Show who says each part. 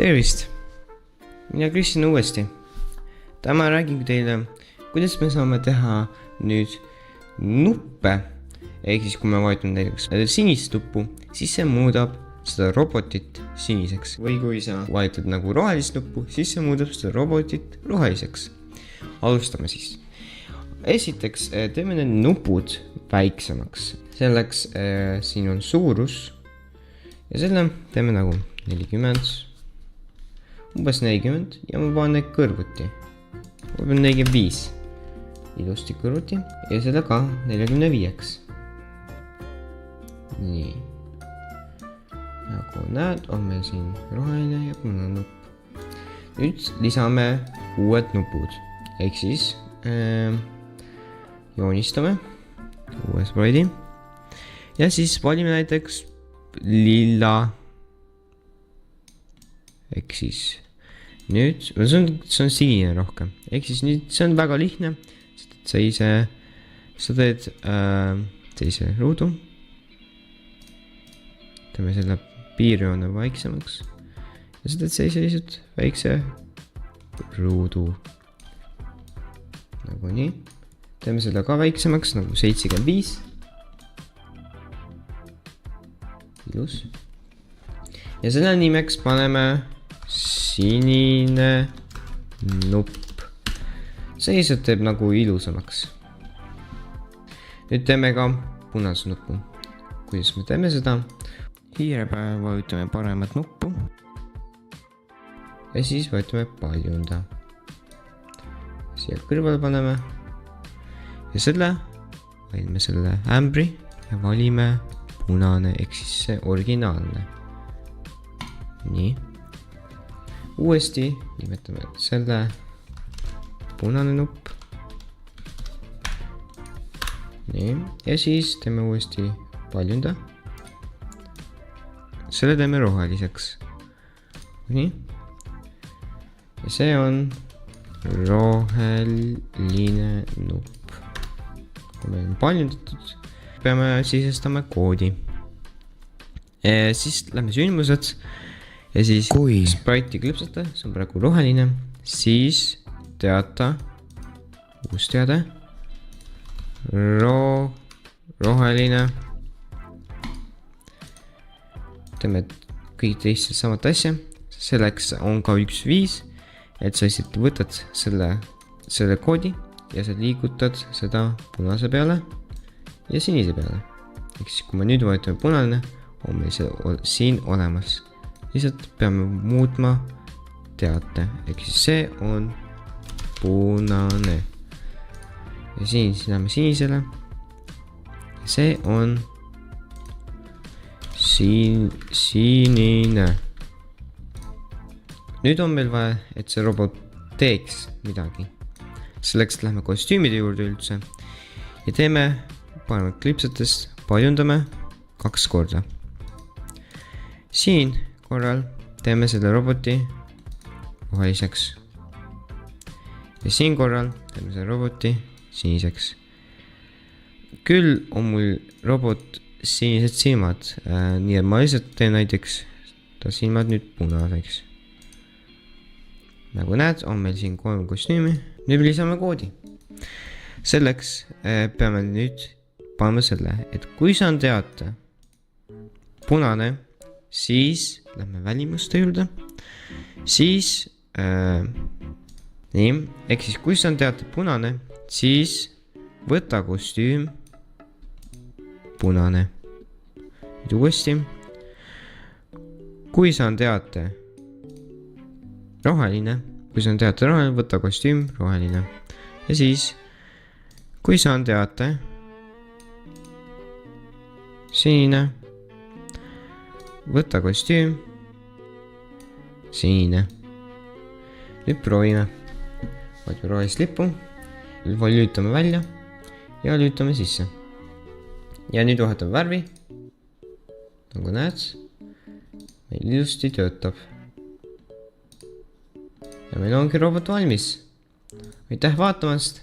Speaker 1: Tervist! Mina Kristjan uuesti. Täna räägin teile, kuidas me saame teha nüüd nuppe. Ehk siis kui me vajutame näiteks sinist nuppu, siis see muudab seda robotit siniseks. Või kui sa vajutad nagu rohelist nuppu, siis see muudab seda robotit roheliseks. Alustame siis. Esiteks teeme need nupud väiksemaks. Selleks siin on suurus. Ja selle teeme nagu 40. Umbes 40 ja ma panen need kõrvuti. Võib-olla 45. Ilusti kõrvuti ja selle ka 45. Nii. Nagu näed, on meil siin roheline ja punane nupp. Nüüd lisame uued nupud. Ehk siis joonistame uue spreidi. Ja siis valime näiteks lilla. Ehk siis nüüd, see on sinine rohkem. Ehk siis nüüd see on väga lihtne. Sa teed sellise ruudu. Teeme selle piirjoone väiksemaks. Ja sa teed sellised väikse ruudu. Nagu nii. Teeme selle ka väiksemaks, nagu 75. Ilus. Ja selle nimeks paneme sinine nupp. See lihtsalt teeb nagu ilusamaks. Nüüd teeme ka punase nuppu. Kuidas me teeme seda? Hiire peale vajutame paremat nuppu. Ja siis vajutame paljunda. Siia kõrvale paneme. Ja selle valime selle ämbri ja valime punane, ehk siis see originaalne. Nii. Uuesti nimetame selle punane nupp. Nii. Ja siis teeme uuesti paljunda. Selle teeme roheliseks. Nii. Ja see on roheline nupp. Kui meil on paljundatud, peame sisestama koodi. Siis lähme sündmused. Ja siis kui spraiti klõpsata, see on praegu roheline, siis teata, uus teade, roheline. Teeme kõik teised samad asja. Selleks on ka üks viis, et sa lihtsalt võtad selle koodi ja sa liigutad seda punase peale ja sinise peale. Ehk siis kui me nüüd vajutame punane, on meil see siin olemas. Lihtsalt peame muutma teate. Ehk siis see on punane. Ja siin läheme sinisele. See on sinine. Nüüd on meil vaja, et see robot teeks midagi. Selleks lähme kostüümide juurde üldse. Ja teeme paneme klipsatest, paljundame 2 korda. Siin korral teeme selle roboti roheliseks. Ja siin korral teeme selle roboti siniseks. Küll on mul robot sinised silmad. Nii et ma lihtsalt teen näiteks ta silmad nüüd punaseks. Nagu näed, on meil siin 3 kostüümi. Nüüd lisame koodi. Selleks peame nüüd panema selle, et kui see on teate punane, siis lähme välimuste juurde. Siis nii, ehk siis kui see on teate punane, siis võta kostüüm punane. Nüüd uuesti. Kui see on teate roheline, võta kostüüm roheline. Ja siis, kui see on teate sinine, võta kostüüm sinine. Nüüd proovime. Võtame rohelist lippu, lülitame välja ja lülitame sisse. Ja nüüd vahetame värvi. Nagu näed, meil ilusti töötab. Ja meil ongi robot valmis. Aitäh vaatamast!